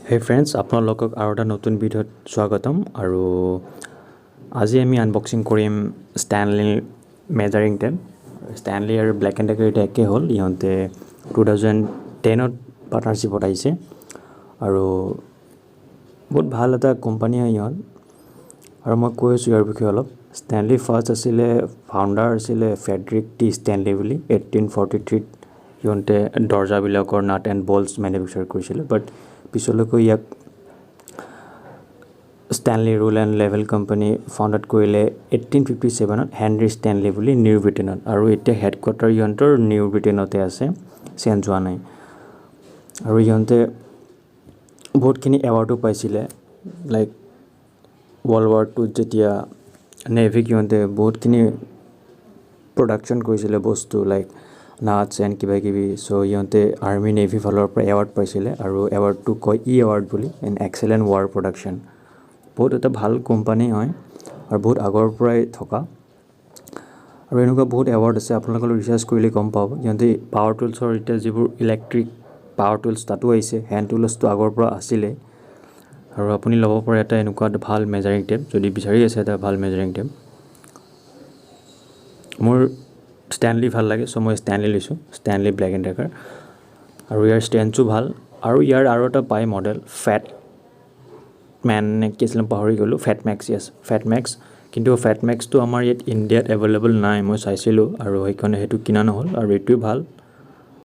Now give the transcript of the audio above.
Hey friends, আপোনালোকক আৰু এটা নতুন ভিডিঅ'ত স্বাগতম আৰু আজি আমি আনবক্সিং কৰিম ষ্টেনলি মেজাৰিং টেপ। ষ্টেনলি আৰু ব্লেক এণ্ড ডেকাৰ এটা একে হ'ল, ইহঁতে 2010ত পাৰ্টনাৰশ্বিপত আহিছে আৰু বহুত ভাল এটা কোম্পানী হয় ইহঁত। আৰু মই কৈ আছোঁ ইয়াৰ বিষয়ে অলপ। ষ্টেনলি ফাৰ্ষ্ট আছিলে, ফাউণ্ডাৰ আছিলে ফ্ৰেডৰিক টি ষ্টেনলি বুলি। 1843ত ইহঁতে দৰ্জাবিলাকৰ নাট এণ্ড বল্টছ মেনুফেকচাৰ কৰিছিলে, বাট পিছলৈকৈ ইয়াক Stanley rule and level company founded কৰিলে 1857ত হেনৰী ষ্টেনলি বুলি নিউ ব্ৰিটেইনত, আৰু এতিয়া হেডকোৱাৰ্টাৰ ইহঁতৰ নিউ ব্ৰিটেইনতে আছে, চেঞ্জ হোৱা নাই। আৰু ইহঁতে বহুতখিনি এৱাৰ্ডো পাইছিলে, লাইক ৱৰ্ল্ড ৱাৰ টুত যেতিয়া নেভিক ইহঁতে বহুতখিনি প্ৰডাকশ্যন কৰিছিলে বস্তু, লাইক নাটছ এণ্ড কিবা কিবি। চ' ইহঁতে আৰ্মি নেভি ফালৰ পৰা এৱাৰ্ড পাইছিলে, আৰু এৱাৰ্ডটো কয় এৱাৰ্ড বুলি, এন এক্সেলেণ্ট ৱাৰ প্ৰডাকশ্যন। বহুত এটা ভাল কোম্পানী হয় আৰু বহুত আগৰ পৰাই থকা, আৰু এনেকুৱা বহুত এৱাৰ্ড আছে। আপোনালোকে ৰিচাৰ্চ কৰিলে গম পাব। ইহঁতে পাৱাৰ টুলছৰ এতিয়া যিবোৰ ইলেক্ট্ৰিক পাৱাৰ টুলছ তাতো আহিছে, হেণ্ড টুলছটো আগৰ পৰা আছিলে। আৰু আপুনি ল'ব পাৰে এটা এনেকুৱা ভাল মেজাৰিং টেপ যদি বিচাৰি আছে এটা ভাল মেজাৰিং টেপ। মোৰ ষ্টেনলি ভাল লাগে, চ' মই ষ্টেনলি লৈছোঁ, ষ্টেনলি ব্লেক এণ্ড ডেকাৰ। আৰু ইয়াৰ ষ্টেণ্ডছো ভাল, আৰু ইয়াৰ আৰু এটা পায় মডেল ফেট মেন নে কি আছিলে পাহৰি গ'লোঁ, ফেট মেক্স, য়েছ ফেট মেক্স। কিন্তু ফেট মেক্সটো আমাৰ ইয়াত ইণ্ডিয়াত এভেইলেবল নাই, মই চাইছিলোঁ, আৰু সেইকাৰণে সেইটো কিনা নহ'ল। আৰু এইটোৱে ভাল,